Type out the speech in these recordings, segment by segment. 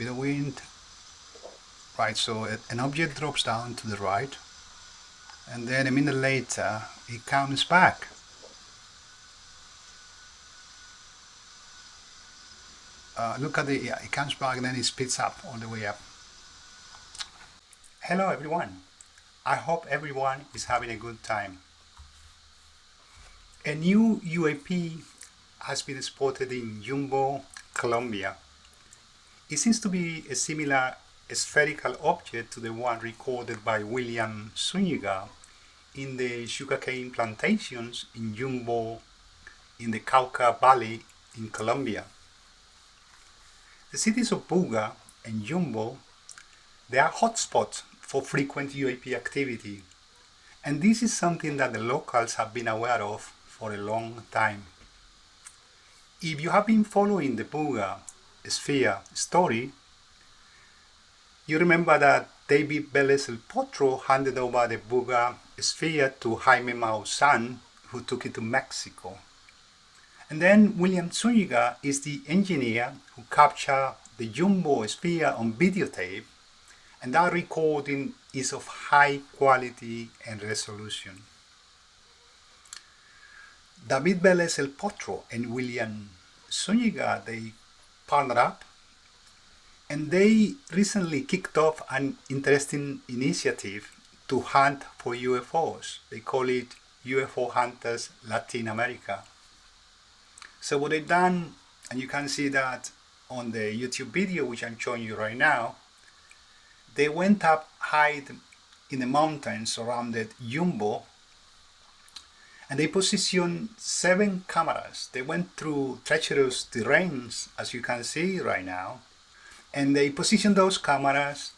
bit of wind. Right, so an object drops down to the right, and then a minute later it comes back. Look at it comes back and then it speeds up all the way up. Hello everyone, I hope everyone is having a good time. A new UAP has been spotted in Yumbo, Colombia. It seems to be a similar spherical object to the one recorded by William Zuniga in the sugarcane plantations in Yumbo in the Cauca Valley in Colombia. The cities of Buga and Yumbo, they are hotspots for frequent UAP activity, and this is something that the locals have been aware of for a long time. If you have been following the Buga Sphere story, you remember that David Velez El Potro handed over the Buga Sphere to Jaime Maussan, who took it to Mexico. And then William Zuniga is the engineer who captured the Yumbo Sphere on videotape, and that recording is of high quality and resolution. David Velez El Potro and William Zuniga, they partnered up, and they recently kicked off an interesting initiative to hunt for UFOs. They call it UFO Hunters Latin America. So what they've done, and you can see that on the YouTube video which I'm showing you right now, they went up high in the mountains surrounded Yumbo, and they positioned 7 cameras. They went through treacherous terrains, as you can see right now, and they positioned those cameras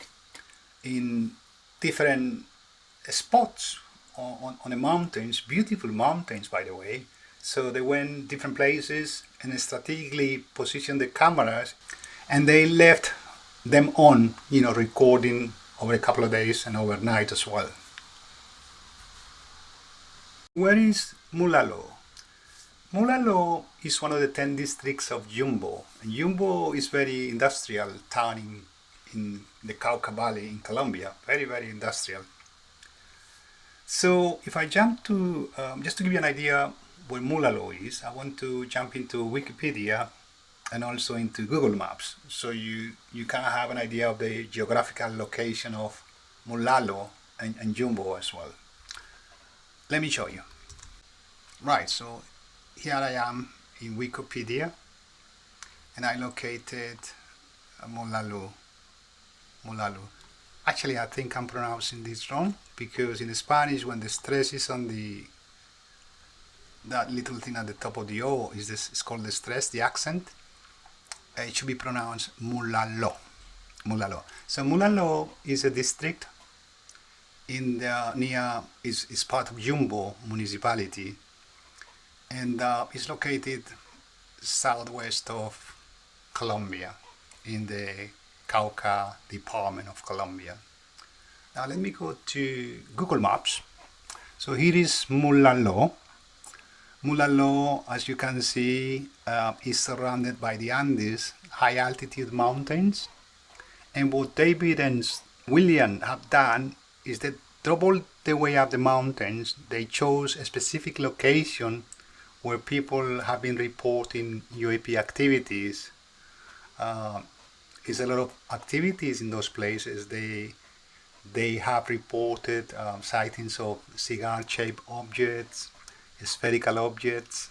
in different spots on the mountains, beautiful mountains by the way. So they went different places and strategically positioned the cameras, and they left them on, recording over a couple of days and overnight as well. Where is Mulalo? Mulalo is one of the 10 districts of Yumbo, and Yumbo is very industrial town in the Cauca Valley in Colombia, very, very industrial. So if I jump to, just to give you an idea where Mulalo is, I want to jump into Wikipedia and also into Google Maps, so you can have an idea of the geographical location of Mulalo and Yumbo as well. Let me show you. Right, so here I am in Wikipedia, and I located Mulalo. Actually, I think I'm pronouncing this wrong, because in Spanish, when the stress is on that little thing at the top of the O, it's called the stress, the accent. It should be pronounced Mulalo. So Mulalo is a district in the is part of Yumbo municipality, and is located southwest of Colombia in the Cauca department of Colombia. Now let me go to Google Maps. So here is Mulalo. Mulalo, as you can see, is surrounded by the Andes, high altitude mountains. And what David and William have done is they doubled the way up the mountains. They chose a specific location where people have been reporting UAP activities. There's a lot of activities in those places. They have reported sightings of cigar-shaped objects, spherical objects,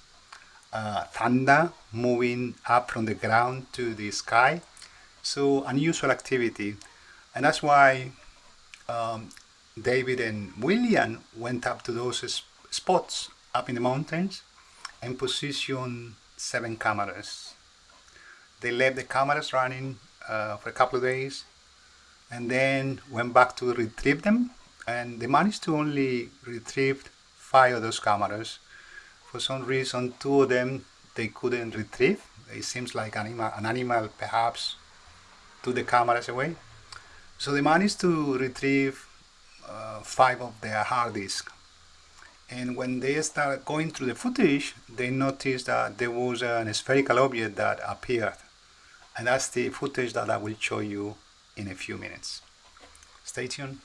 thunder moving up from the ground to the sky. So unusual activity, and that's why David and William went up to those spots up in the mountains and positioned 7 cameras. They left the cameras running for a couple of days, and then went back to retrieve them, and they managed to only retrieve 5 of those cameras. For some reason, 2 of them they couldn't retrieve. It seems like an animal perhaps took the cameras away. So they managed to retrieve 5 of their hard disk. And when they started going through the footage, they noticed that there was a spherical object that appeared And that's the footage that I will show you in a few minutes. Stay tuned.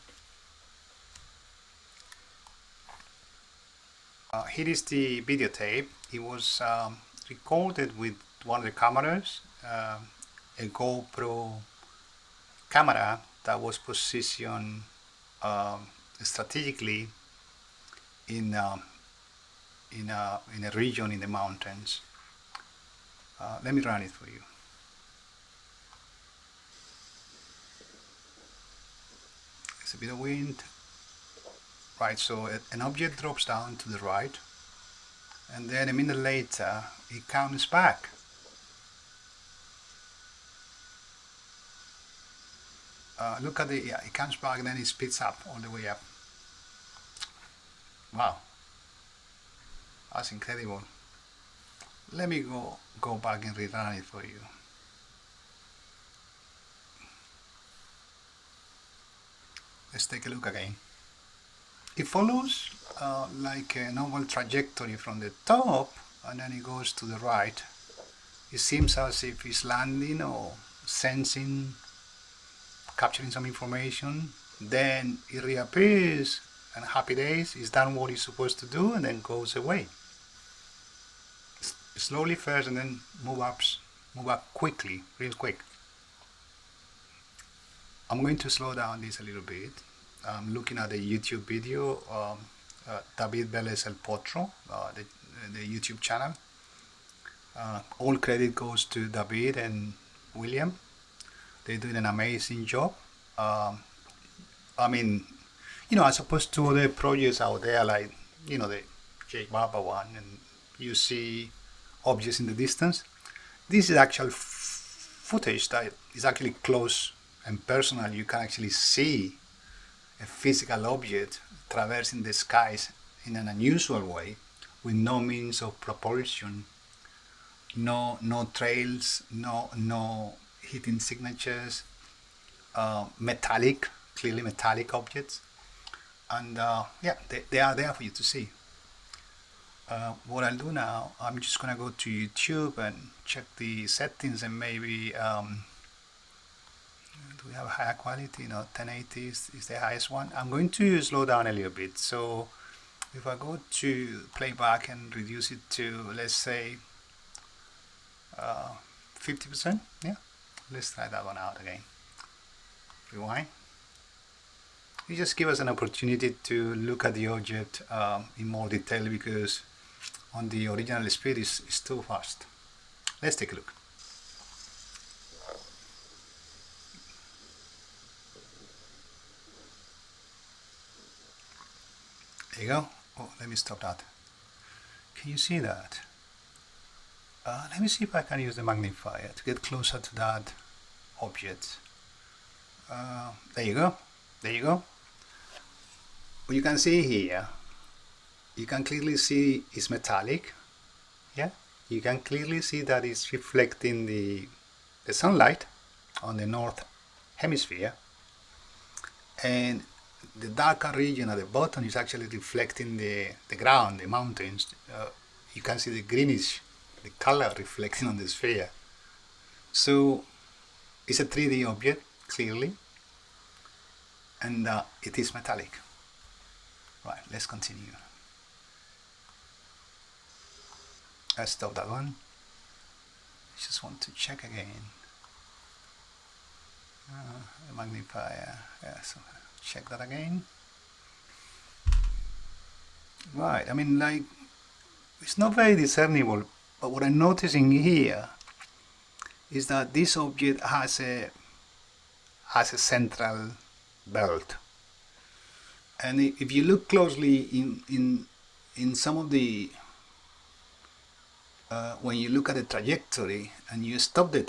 Here is the videotape. It was recorded with one of the cameras, a GoPro camera that was positioned strategically in a region in the mountains. Let me run it for you. There's a bit of wind. Right, so an object drops down to the right, and then a minute later it comes back. Look at the, yeah, it comes back and then it speeds up all the way up. Wow, that's incredible. Let me go back and rerun it for you. Let's take a look again. It follows like a normal trajectory from the top, and then it goes to the right. It seems as if it's landing or sensing, capturing some information. Then it reappears, and happy days, it's done what it's supposed to do, and then goes away. Slowly first, and then move up quickly, real quick. I'm going to slow down this a little bit. I'm looking at the YouTube video, Velez El Potro, the YouTube channel. All credit goes to David and William. They're doing an amazing job. I mean, you know, as opposed to other projects out there, like, you know, the J Baba one, and you see objects in the distance. This is actual footage that is actually close and personal. You can actually see a physical object traversing the skies in an unusual way, with no means of propulsion, no trails, no hitting signatures, clearly metallic objects, and yeah, they are there for you to see. What I'll do now, I'm just gonna go to YouTube and check the settings, and maybe do we have a higher quality? No, 1080 is the highest one. I'm going to slow down a little bit. So if I go to playback and reduce it to, let's say, 50%, yeah, let's try that one out again. Rewind. You just give us an opportunity to look at the object in more detail, because on the original speed is too fast. Let's take a look. There you go. Oh, let me stop that. Can you see that? Let me see if I can use the magnifier to get closer to that object. There you go. There you go. What you can see here, you can clearly see it's metallic. Yeah, you can clearly see that it's reflecting the sunlight on the north hemisphere, and the darker region at the bottom is actually reflecting the ground, the mountains. You can see the greenish, the color reflecting on the sphere. So it's a 3D object, clearly, and it is metallic. Right, let's continue. Let's stop that one. I just want to check again. The magnifier, yeah, so check that again. Right, I mean, like, it's not very discernible, but what I'm noticing here is that this object has a central belt, and if you look closely in some of the when you look at the trajectory and you stop the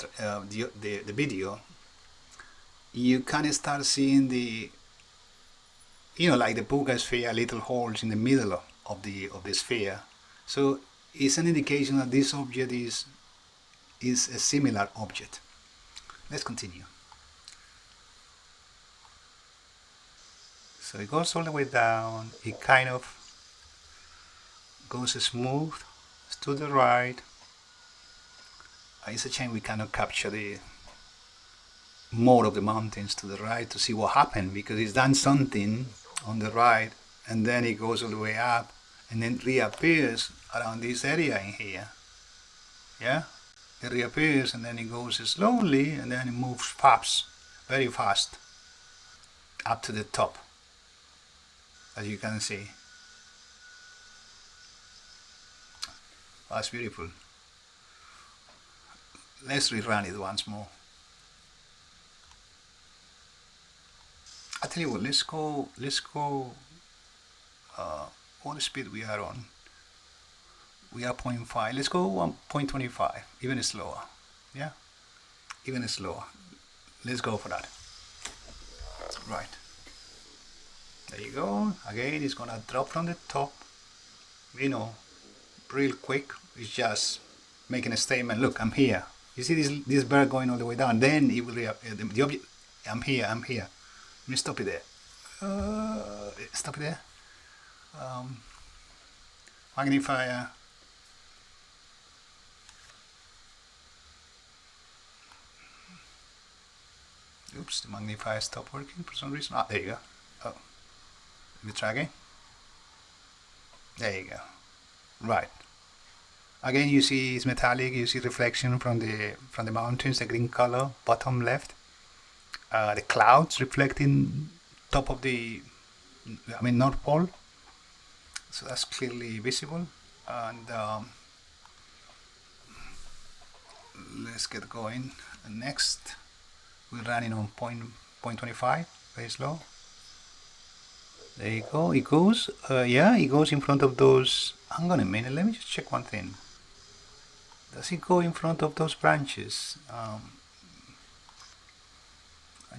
video, you can start seeing the, you know, like the Buga Sphere, little holes in the middle of the sphere. So it's an indication that this object is a similar object. Let's continue. So it goes all the way down. It kind of goes smooth to the right, It's a shame we cannot capture the more of the mountains to the right to see what happened, because he's done something on the right and then it goes all the way up and then reappears around this area in here. Yeah, it reappears and then it goes slowly and then it moves fast, very fast, up to the top, as you can see. That's beautiful. Let's rerun it once more. I tell you what, let's go what speed we are on. We are 0.5. Let's go 1.25, even slower. Yeah, even slower. Let's go for that. Right. There you go. Again, it's gonna drop from the top. You know, real quick. It's just making a statement. Look, I'm here. You see this bird going all the way down. Then it will the object. I'm here. I'm here. Let me stop it there. Stop it there. Magnifier. Oops, the magnifier stopped working for some reason. Ah, there you go. Oh, let me try again. There you go. Right. Again, you see it's metallic. You see reflection from the mountains, the green color, bottom left. The clouds reflecting top of the, North Pole. So that's clearly visible. And let's get going. Next, we're running on 0.25, very slow. There you go. It goes. Yeah, it goes in front of those. Hang on a minute. Let me just check one thing. Does it go in front of those branches? I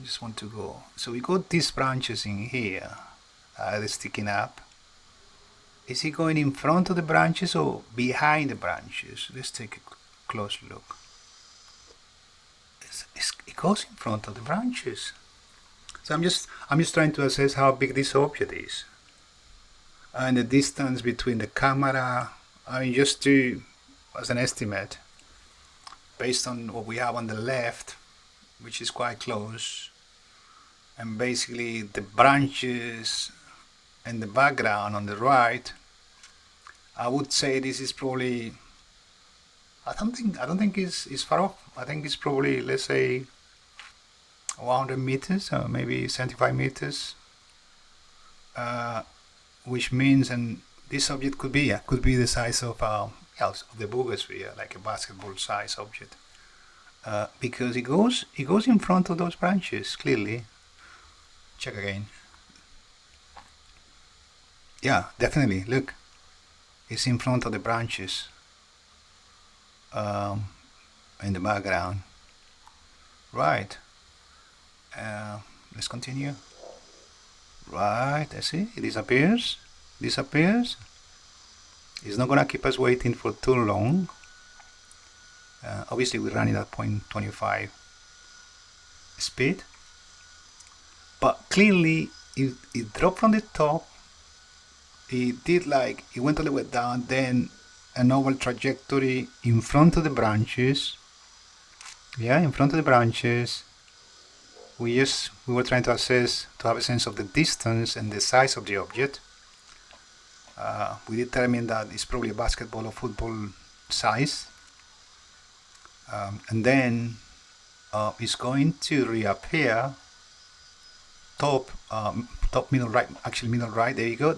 just want to go. So we got these branches in here. They're sticking up. Is it going in front of the branches or behind the branches? Let's take a close look. It goes in front of the branches. So I'm just trying to assess how big this object is, and the distance between the camera. Just as an estimate, based on what we have on the left, which is quite close, and basically the branches and the background on the right. I would say this is probably. I don't think it's far off. I think it's probably, let's say, 100 meters or maybe 75 meters, which means, and this object could be the size of the Buga Sphere, like a basketball size object, because it goes in front of those branches clearly. Check again. Yeah, definitely. Look, it's in front of the branches. In the background. Right. Let's continue. Right, I see. It disappears. It's not gonna keep us waiting for too long. Obviously we're running at 0.25 speed. But clearly it dropped from the top. It went all the way down, then an oval trajectory in front of the branches. Yeah, in front of the branches. We were trying to assess, to have a sense of the distance and the size of the object. We determined that it's probably a basketball or football size. And then it's going to reappear top middle right, actually middle right. There you go.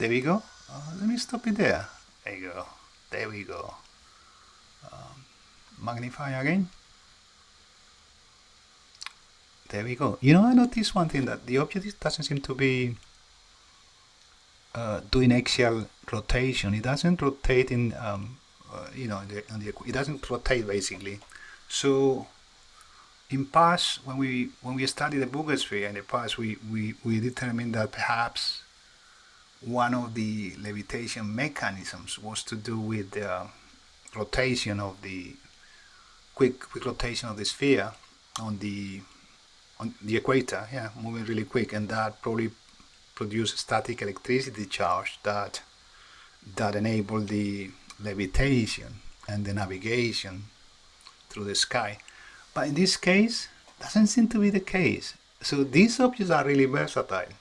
Let me stop it there. There we go. Magnify again. There we go. I noticed one thing, that the object doesn't seem to be doing axial rotation. It doesn't rotate in, it doesn't rotate basically. So in past, when we studied the Buga Sphere in the past, we determined that perhaps one of the levitation mechanisms was to do with the rotation of the quick rotation of the sphere on the equator, moving really quick, and that probably produced static electricity charge that enabled the levitation and the navigation through the sky. But in this case, doesn't seem to be the case. So these objects are really versatile,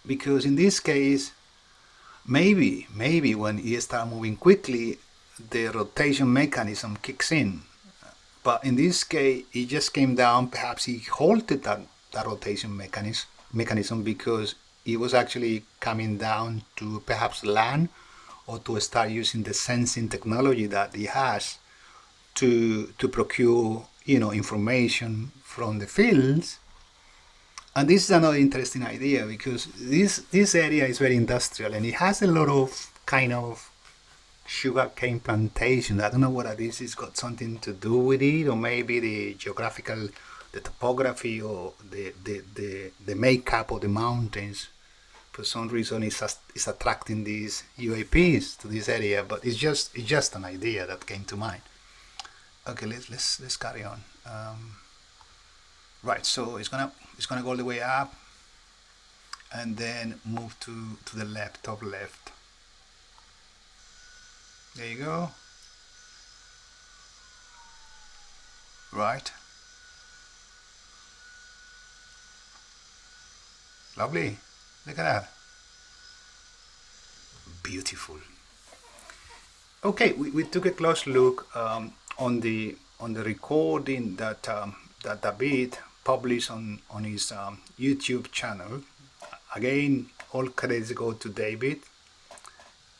because in this case, maybe when it starts moving quickly, the rotation mechanism kicks in. But in this case, it just came down. Perhaps he halted that rotation mechanism because it was actually coming down to perhaps land, or to start using the sensing technology that he has to procure, information from the fields. And this is another interesting idea, because this area is very industrial, and it has a lot of kind of sugarcane plantation. I don't know whether this has got something to do with it, or maybe the topography, or the makeup of the mountains for some reason is attracting these UAPs to this area. But it's just an idea that came to mind. Okay, let's carry on. Right, so it's gonna go all the way up, and then move to the left, top left. There you go. Right. Lovely. Look at that. Beautiful. Okay, we took a close look on the recording that David published on his YouTube channel. Again, all credits go to David.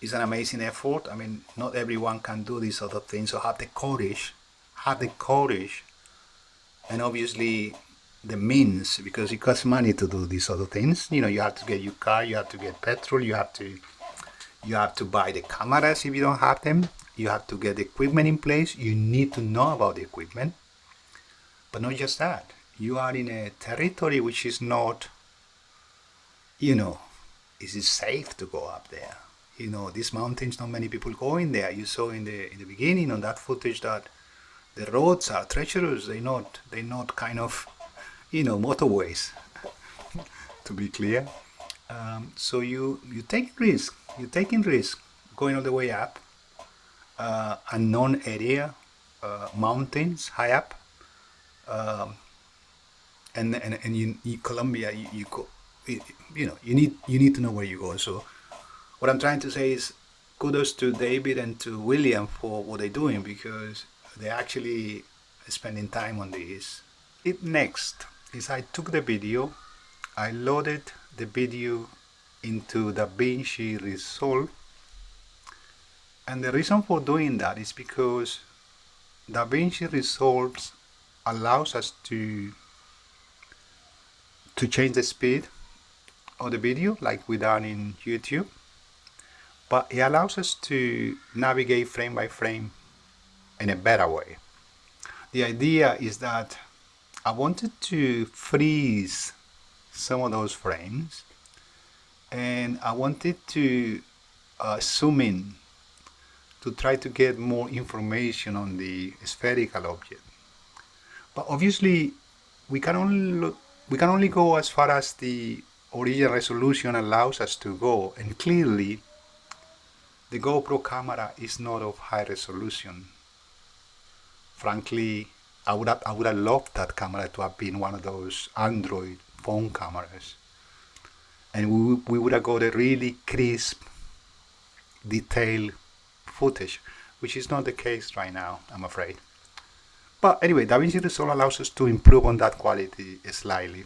It's an amazing effort. I mean, not everyone can do these sort of things, so have the courage, and obviously the means, because it costs money to do these sort of things. You have to get your car, you have to get petrol, you have to buy the cameras if you don't have them, you have to get the equipment in place, you need to know about the equipment. But not just that, you are in a territory which is not, is it safe to go up there? These mountains, not many people go in there. You saw in the beginning on that footage that the roads are treacherous. They're not kind of, motorways, to be clear. So you take risk. You're taking risk going all the way up, unknown area, mountains high up, and in Colombia you go. You need to know where you go. So what I'm trying to say is kudos to David and to William for what they're doing, because they're actually spending time on this. Next is I took the video, I loaded the video into DaVinci Resolve, and the reason for doing that is because DaVinci Resolve allows us to change the speed of the video like we done in YouTube, but it allows us to navigate frame by frame in a better way. The idea is that I wanted to freeze some of those frames, and I wanted to zoom in to try to get more information on the spherical object. But obviously we can only go as far as the original resolution allows us to go, and clearly the GoPro camera is not of high resolution. Frankly, I would have loved that camera to have been one of those Android phone cameras, and we would have got a really crisp, detailed footage, which is not the case right now, I'm afraid. But anyway, DaVinci Resolve allows us to improve on that quality slightly.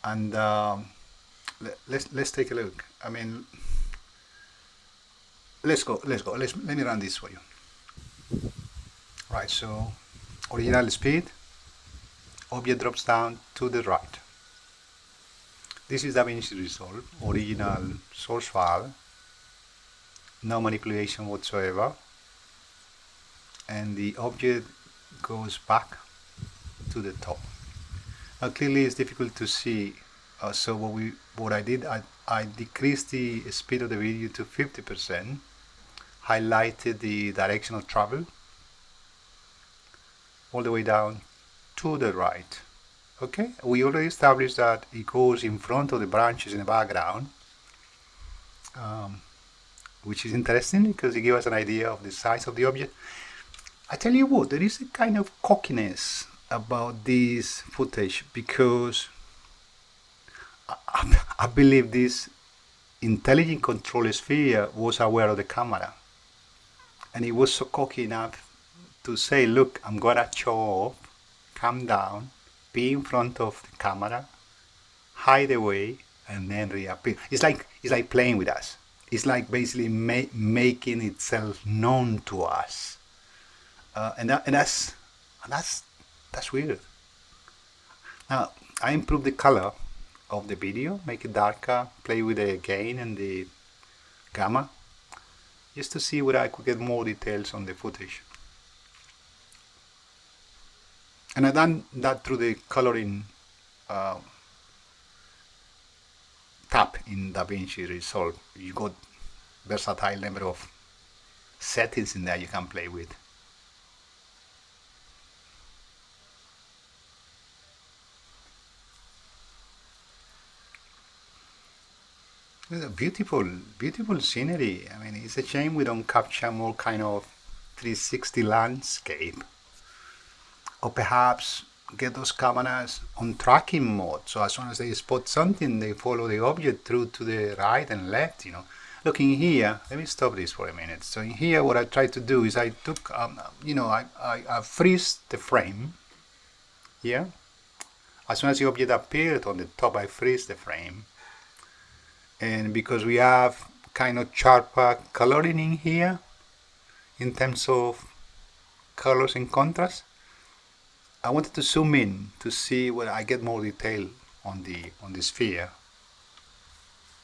And let's take a look. I mean, let's go. Let me run this for you. Right, so original speed, object drops down to the right. This is DaVinci Resolve, original source file, no manipulation whatsoever, and the object goes back to the top. Now clearly it's difficult to see, so what I did, I decreased the speed of the video to 50%, highlighted the direction of travel all the way down to the right. Okay, we already established that it goes in front of the branches in the background, which is interesting because it gives us an idea of the size of the object. I tell you what, there is a kind of cockiness about this footage because I believe this intelligent control sphere was aware of the camera, and it was so cocky enough to say, look, I'm gonna show up, come down, be in front of the camera, hide away, and then reappear. It's like playing with us. It's like basically making itself known to us, and that's weird. Now I improved the color of the video, make it darker, play with the gain and the gamma, just to see whether I could get more details on the footage. And I done that through the coloring tab in DaVinci Resolve. You got versatile number of settings in there you can play with. It's a beautiful, beautiful scenery. I mean, it's a shame we don't capture more kind of 360 landscape. Or perhaps get those cameras on tracking mode, so as soon as they spot something, they follow the object through to the right and left, you know. Looking here, let me stop this for a minute. So in here, what I tried to do is I took, I freeze the frame here. As soon as the object appeared on the top, I freeze the frame. And because we have kind of sharper coloring in here, in terms of colors and contrast, I wanted to zoom in to see whether I get more detail on the sphere.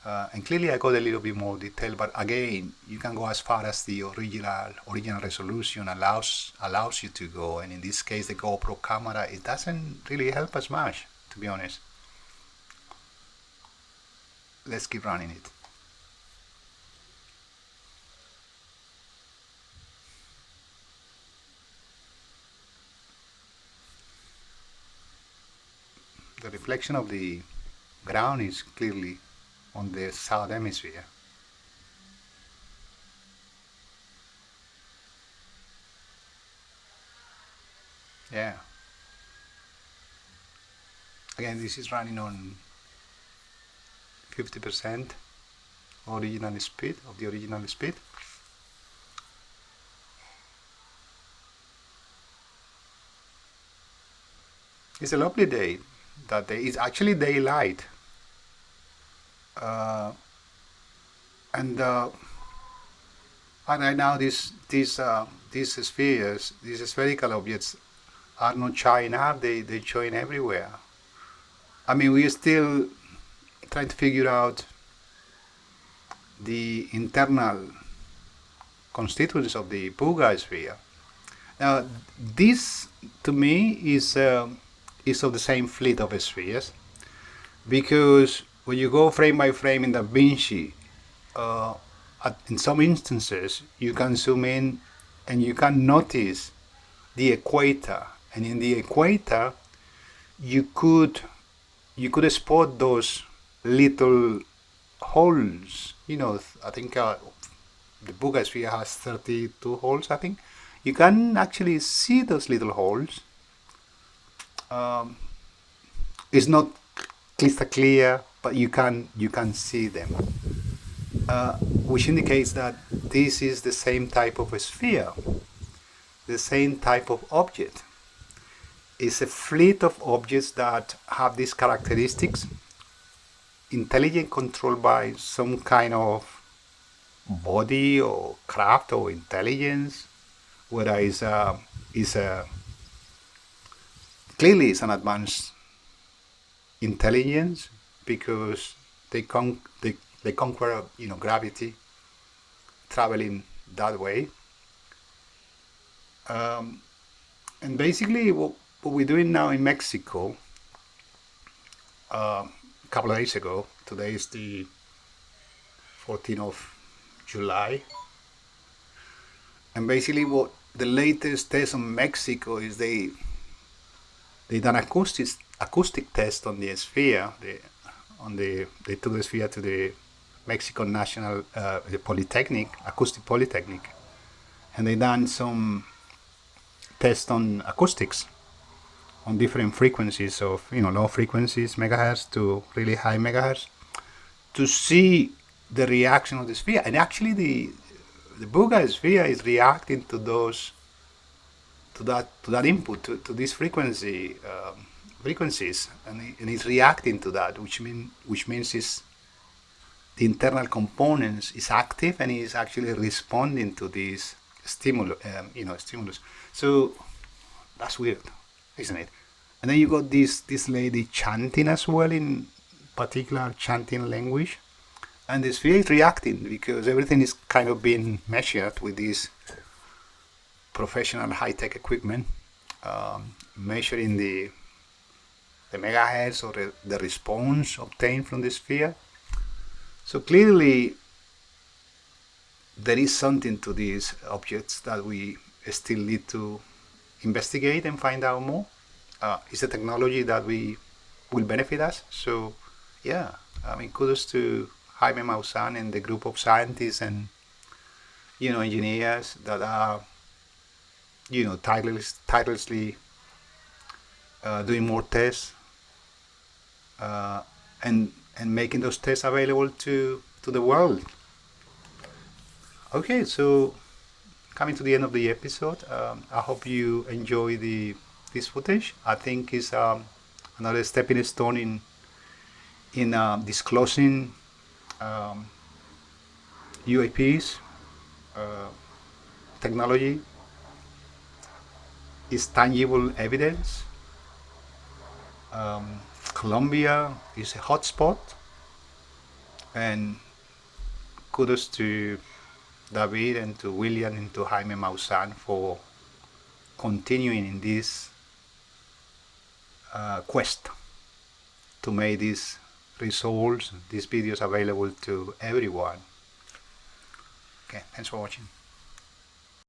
And clearly I got a little bit more detail, but again, you can go as far as the original resolution allows you to go. And in this case, the GoPro camera, it doesn't really help us much, to be honest. Let's keep running it. The reflection of the ground is clearly on the south hemisphere. Yeah. Again, this is running on 50% original speed of the original speed. It's a lovely day. That day is actually daylight, and right now these spheres, these spherical objects, are not showing up. They're showing everywhere. I mean, we're still trying to figure out the internal constituents of the Buga sphere. Now, this to me is of the same fleet of spheres, because when you go frame by frame in DaVinci, in some instances you can zoom in and you can notice the equator, and in the equator you could spot those little holes. You know, I think the Buga sphere has 32 holes, I think. You can actually see those little holes. It's not crystal clear, but you can see them, which indicates that this is the same type of a sphere, the same type of object. It's a fleet of objects that have these characteristics, intelligent, controlled by some kind of body or craft or intelligence, whether clearly it's an advanced intelligence, because they conquer, you know, gravity, traveling that way. And basically what we're doing now in Mexico, a couple of days ago, today is the 14th of July, and basically what the latest test on Mexico is they done acoustic test on the sphere. They took the sphere to the Mexican National the Polytechnic, Acoustic Polytechnic, and they done some test on acoustics on different frequencies of low frequencies megahertz to really high megahertz to see the reaction of the sphere. And actually the Buga sphere is reacting to those to that input to these frequencies, and it's reacting to that, which means is the internal components is active and is actually responding to this stimulus. So that's weird, isn't it? And then you got this lady chanting as well, in particular chanting language, and the sphere is reacting because everything is kind of being measured with this professional high-tech equipment, measuring the megahertz or the response obtained from the sphere. So clearly there is something to these objects that we still need to investigate and find out more. It's a technology that will benefit us. So yeah, kudos to Jaime Maussan and the group of scientists and engineers that are tirelessly doing more tests and making those tests available to the world. Okay, so coming to the end of the episode, I hope you enjoy this footage. I think it's another stepping stone in disclosing UAPs technology is tangible evidence. Colombia is a hotspot, and kudos to David and to William and to Jaime Maussan for continuing in this quest to make these results, these videos available to everyone. Okay, thanks for watching.